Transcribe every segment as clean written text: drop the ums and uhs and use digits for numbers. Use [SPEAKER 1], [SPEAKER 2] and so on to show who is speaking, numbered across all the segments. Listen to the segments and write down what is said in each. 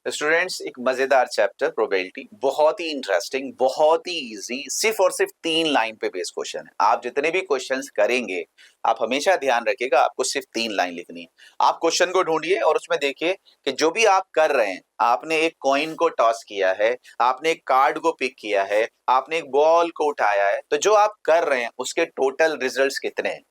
[SPEAKER 1] Students, एक मजेदार chapter probability, बहुत ही इंटरेस्टिंग, बहुत ही इजी, सिर्फ और सिर्फ 3 लाइन पे बेस्ड क्वेश्चन है। आप जितने भी क्वेश्चंस करेंगे, आप हमेशा ध्यान रखिएगा, आपको सिर्फ 3 लाइन लिखनी है। आप क्वेश्चन को ढूंढिए और उसमें देखिए कि जो भी आप कर रहे हैं, आपने एक कॉइन को टॉस किया है, आपने एक कार्ड को पिक किया है, आपने एक बॉल को उठाया है, तो जो आप कर रहे हैं उसके टोटल रिजल्ट्स कितने हैं।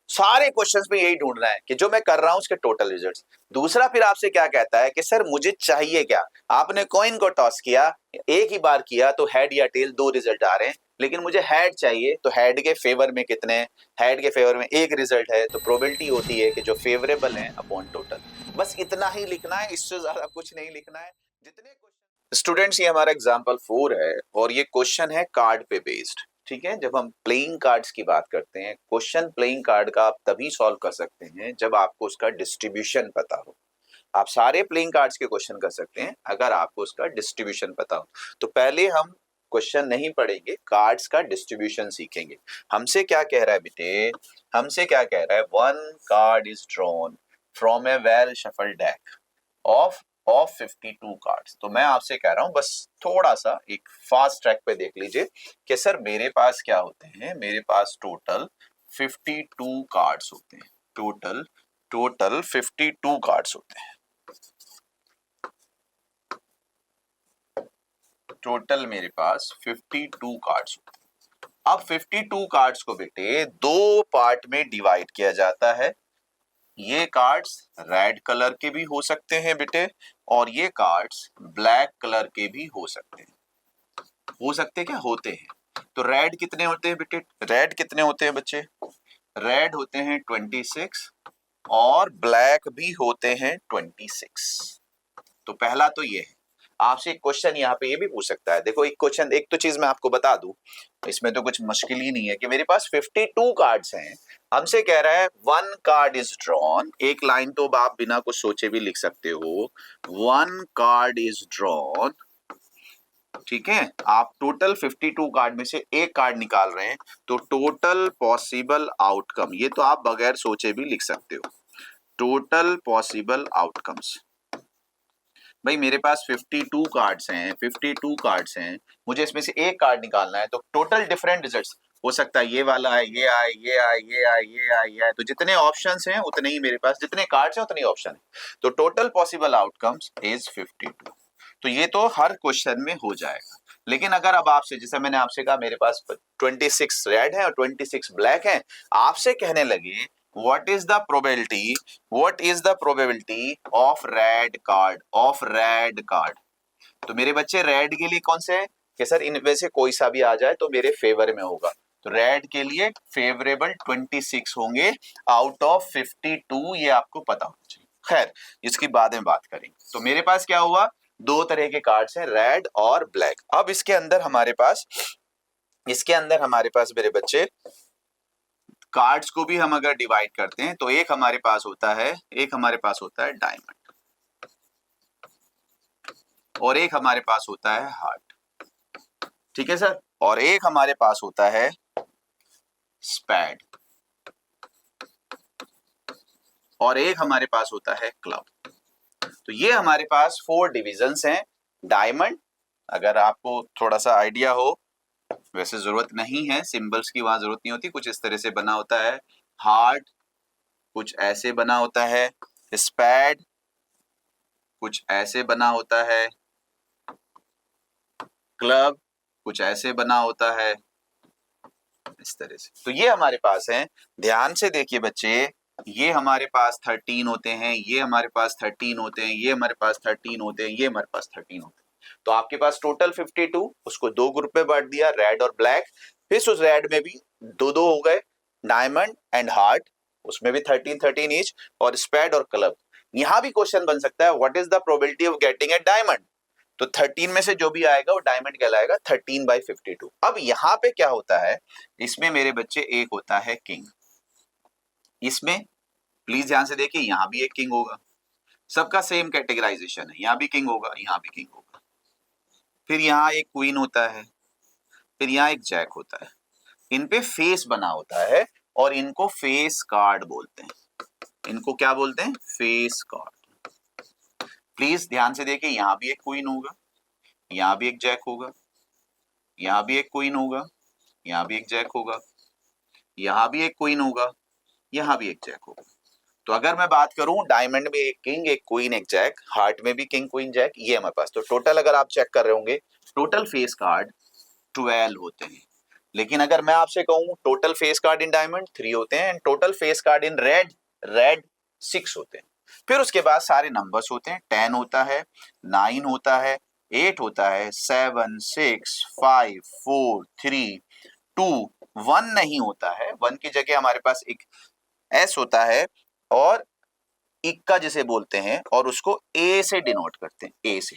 [SPEAKER 1] सारे क्वेश्चंस में यही ढूंढना है कि जो मैं कर रहा हूं उसके टोटल रिजल्ट्स। दूसरा फिर आपसे क्या कहता है कि सर मुझे चाहिए क्या। आपने कॉइन को टॉस किया, एक ही बार किया तो हेड या टेल 2 रिजल्ट आ रहे हैं, लेकिन मुझे हेड चाहिए, तो हेड के फेवर में कितने हैं। हेड के फेवर में एक रिजल्ट है, तो प्रोबेबिलिटी होती है कि जो फेवरेबल है अपॉन टोटल। बस इतना ही लिखना है, इससे ज्यादा कुछ नहीं लिखना है। जितने क्वेश्चन स्टूडेंट्स, ये हमारा एग्जाम्पल 4 है और ये क्वेश्चन है कार्ड पे बेस्ड। ठीक है, जब हम प्लेइंग कार्ड्स की बात करते हैं, क्वेश्चन प्लेइंग कार्ड का आप तभी सॉल्व कर सकते हैं जब आपको उसका डिस्ट्रीब्यूशन पता हो। आप सारे प्लेइंग कार्ड्स के क्वेश्चन कर सकते हैं अगर आपको उसका डिस्ट्रीब्यूशन पता हो। तो पहले हम क्वेश्चन नहीं पढ़ेंगे, कार्ड्स का डिस्ट्रीब्यूशन सीखेंगे। हमसे क्या कह रहा है बेटे, हमसे क्या कह रहा है, 1 card is drawn from A well shuffle deck of 52 cards. तो मैं आपसे कह रहा हूं, बस थोड़ा सा एक फास्ट ट्रैक पे देख लीजिए कि सर मेरे पास क्या होते हैं। मेरे पास टोटल 52 कार्ड्स होते हैं। टोटल 52 कार्ड्स होते हैं। टोटल मेरे पास 52 कार्ड्स होते हैं। अब 52 कार्ड्स को बेटे 2 पार्ट में डिवाइड किया जाता है। ये कार्ड्स रेड कलर के भी हो सकते हैं बेटे, और ये कार्ड्स ब्लैक कलर के भी हो सकते हैं। हो सकते क्या होते हैं। तो रेड कितने होते हैं बेटे, रेड कितने होते हैं बच्चे, रेड होते हैं 26 और ब्लैक भी होते हैं 26। तो पहला तो ये है। आपसे एक क्वेश्चन यहाँ पे ये भी पूछ सकता है। देखो एक क्वेश्चन, एक तो चीज मैं आपको बता दूं, इसमें तो कुछ मुश्किल ही नहीं है कि मेरे पास 52 कार्ड्स हैं। हमसे कह रहा है 1 कार्ड इज ड्रॉन। एक लाइन तो आप बिना कुछ सोचे भी लिख सकते हो, 1 कार्ड इज ड्रॉन। ठीक है, आप टोटल 52 कार्ड में से एक कार्ड निकाल रहे हैं, तो टोटल पॉसिबल आउटकम, ये तो आप बगैर सोचे भी लिख सकते हो। टोटल पॉसिबल आउटकम्स, भाई मेरे पास 52 कार्ड्स हैं, 52 कार्ड्स हैं, मुझे इसमें से एक कार्ड निकालना है, तो टोटल डिफरेंट रिजल्ट्स हो सकता है ये वाला है, ये आए, ये आए, ये आए, ये आए, ये आए। तो जितने ऑप्शंस हैं उतने ही मेरे पास, जितने कार्ड्स हैं उतने ही ऑप्शन है। तो टोटल पॉसिबल आउटकम्स इज 52। तो ये तो हर क्वेश्चन में हो जाएगा। लेकिन अगर अब आपसे, जैसे मैंने आपसे कहा मेरे पास 26 रेड है और 26 ब्लैक है, आपसे कहने लगे what is the probability of red card। तो मेरे बच्चे रेड के लिए कौन से है कि सर इनमें से कोई सा भी आ जाए तो मेरे फेवर में होगा। तो रेड के लिए फेवरेबल 26 होंगे आउट ऑफ 52, ये आपको पता होना चाहिए। खैर, इसकी बाद में बात करेंगे। तो मेरे पास क्या हुआ, 2 तरह के कार्ड्स हैं, रेड और ब्लैक। अब इसके अंदर हमारे पास मेरे बच्चे कार्ड्स को भी हम अगर डिवाइड करते हैं तो एक हमारे पास होता है डायमंड, और एक हमारे पास होता है हार्ट। ठीक है सर, और एक हमारे पास होता है स्पैड, और एक हमारे पास होता है क्लब। तो ये हमारे पास 4 डिविजन्स हैं। डायमंड, अगर आपको थोड़ा सा आइडिया हो, वैसे जरूरत नहीं है, सिंबल्स की वहां जरूरत नहीं होती, कुछ इस तरह से बना होता है। हार्ट कुछ ऐसे बना होता है, स्पैड कुछ ऐसे बना होता है, क्लब कुछ ऐसे बना होता है, इस तरह से। तो ये हमारे पास है। ध्यान से देखिए बच्चे, ये हमारे पास 13 होते हैं, ये हमारे पास 13 होते हैं, ये हमारे पास 13 होते हैं, ये हमारे पास 13 होते हैं। तो आपके पास टोटल 52, उसको 2 ग्रुप में बांट दिया, रेड और ब्लैक। फिर उस रेड में भी 2-2 हो गए, डायमंड एंड हार्ट, उसमें भी 13-13 ईच, और स्पैड और क्लब। यहां भी क्वेश्चन बन सकता है, what is the probability of getting a diamond. तो 13 में से जो भी आएगा वो डायमंड कहलाएगा, 13/52। अब यहाँ पे क्या होता है, इसमें मेरे बच्चे एक होता है किंग। इसमें प्लीज ध्यान से देखिए, यहां भी एक किंग होगा, सबका सेम कैटेगराइजेशन है, यहां भी किंग होगा, यहां भी किंग होगा। फिर यहाँ एक क्वीन होता है, फिर यहाँ एक जैक होता है। इन पे फेस बना होता है और इनको फेस कार्ड बोलते हैं। इनको क्या बोलते हैं, फेस कार्ड। प्लीज ध्यान से देखिए, यहाँ भी एक क्वीन होगा, यहाँ भी एक जैक होगा, यहाँ भी एक क्वीन होगा, यहाँ भी एक जैक होगा, यहाँ भी एक क्वीन होगा, यहाँ भी एक जैक होगा। तो अगर मैं बात करूं डायमंड में एक किंग, एक क्वीन, एक जैक, हार्ट में भी किंग क्वीन जैक, ये हमारे पास। तो टोटल अगर आप चेक कर रहे होंगे, टोटल फेस कार्ड 12 होते हैं। लेकिन अगर मैं आपसे कहूं total face card in diamond 3 होते हैं, and total face card in red 6 होते हैं। फिर उसके बाद सारे नंबर्स होते हैं, 10 होता है, 9 होता है, 8 होता है, 7 6 5 4 3 2 1 नहीं होता है। 1 की जगह हमारे पास एक एस होता है और इक्का जिसे बोलते हैं, और उसको ए से डिनोट करते हैं, ए से।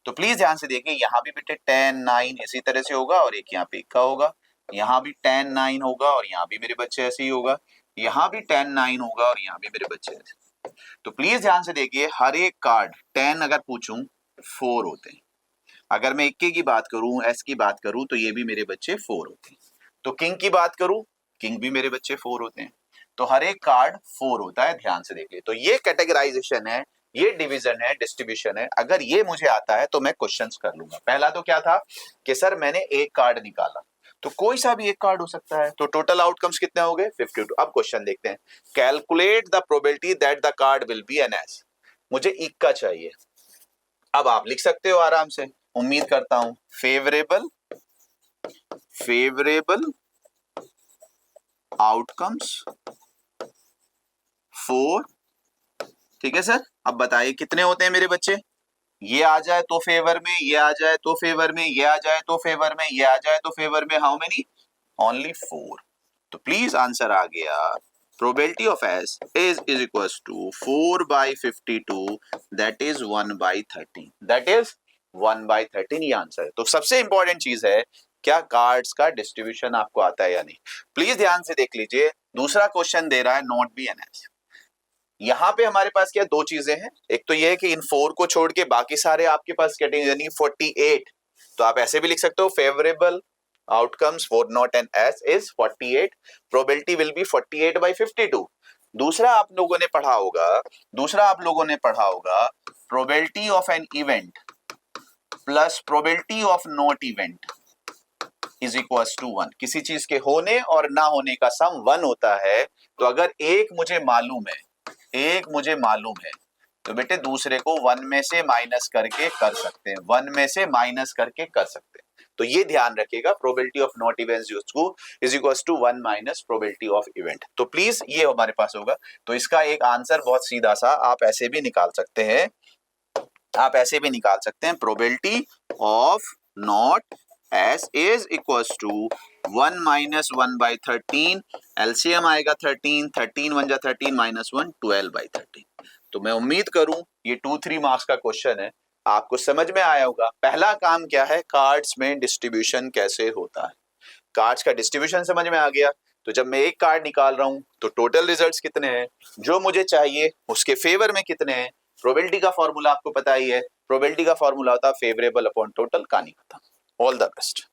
[SPEAKER 1] तो प्लीज ध्यान से देखिए, यहाँ भी बेटे 10 9 इसी तरह से होगा, और एक यहाँ पे इक्का होगा, यहाँ भी 10 9 होगा, और यहाँ भी मेरे बच्चे ऐसे ही होगा, यहाँ भी 10 9 होगा, और यहाँ भी मेरे बच्चे ऐसे। तो प्लीज ध्यान से देखिए, हर एक कार्ड 10 अगर पूछूं 4 होते हैं। अगर मैं इक्के की बात करूं, एस की बात करूं, तो ये भी मेरे बच्चे 4 होते हैं। तो किंग की बात करूं, किंग भी मेरे बच्चे 4 होते हैं। तो हर एक कार्ड 4 होता है, ध्यान से देखिए। तो ये कैटेगराइजेशन है, ये डिवीजन है, डिस्ट्रीब्यूशन है। अगर ये मुझे आता है तो मैं क्वेश्चंस कर लूंगा। पहला तो क्या था कि सर मैंने एक कार्ड निकाला, तो कोई सा भी एक कार्ड हो सकता है। तो टोटल आउटकम्स कितने हो गए? 52। अब क्वेश्चन देखते हैं, calculate the probability that the card will be an ace. मुझे इक्का चाहिए। अब आप लिख सकते हो आराम से, उम्मीद करता हूं। फेवरेबल आउटकम्स 4, ठीक है सर। अब बताइए कितने होते हैं मेरे बच्चे? ये आ जाए तो फेवर में, ये आ जाए तो फेवर में, ये आ जाए तो फेवर में, ये आ जाए तो फेवर में। How many? ओनली 4। तो प्लीज आंसर आ गया, probability of ace is equals to 4/52, that is 1/13, that is 1/13। ये आंसर है। तो सबसे इंपॉर्टेंट चीज है, क्या कार्ड्स का डिस्ट्रीब्यूशन आपको आता है या नहीं। प्लीज ध्यान से देख लीजिए, दूसरा क्वेश्चन दे रहा है नॉट बी एन एस। यहाँ पे हमारे पास क्या दो चीजें हैं, एक तो ये है कि इन 4 को छोड़ के बाकी सारे आपके पास कैटेगरी, यानी 48। तो आप ऐसे भी लिख सकते हो, favourable outcomes for not an ace is 48, probability will be 48/52। दूसरा आप लोगों ने पढ़ा होगा, probability of an event plus probability of not event is equals to 1। किसी चीज के होने और ना होने का सम 1 होता है। तो अगर एक मुझे मालूम है तो बेटे दूसरे को 1 में से माइनस करके कर सकते हैं, 1 में से माइनस करके कर सकते हैं। तो ये ध्यान रखिएगा, probability of not events is equals to 1 minus probability of event. तो प्लीज ये हमारे पास होगा। तो इसका एक आंसर बहुत सीधा सा आप ऐसे भी निकाल सकते हैं, probability of not ace is equals to 1 minus 1/13, LCM आएगा 13, 13 1 जा 13 माइनस 1 12/13। तो मैं उम्मीद करूं ये 2-3 मार्क्स का क्वेश्चन है, आपको समझ में आया होगा। पहला काम क्या है, कार्ड्स में डिस्ट्रीब्यूशन कैसे होता है। कार्ड्स का डिस्ट्रीब्यूशन समझ में आ गया। तो जब मैं एक कार्ड निकाल रहा हूं तो टोटल रिजल्ट्स कितने हैं, जो मुझे चाहिए उसके फेवर में कितने हैं। प्रोबेबिलिटी का फॉर्मूला आपको पता ही है, प्रोबेबिलिटी का फॉर्मूला होता है फेवरेबल अपॉन टोटल, कहानी खत्म। All the best.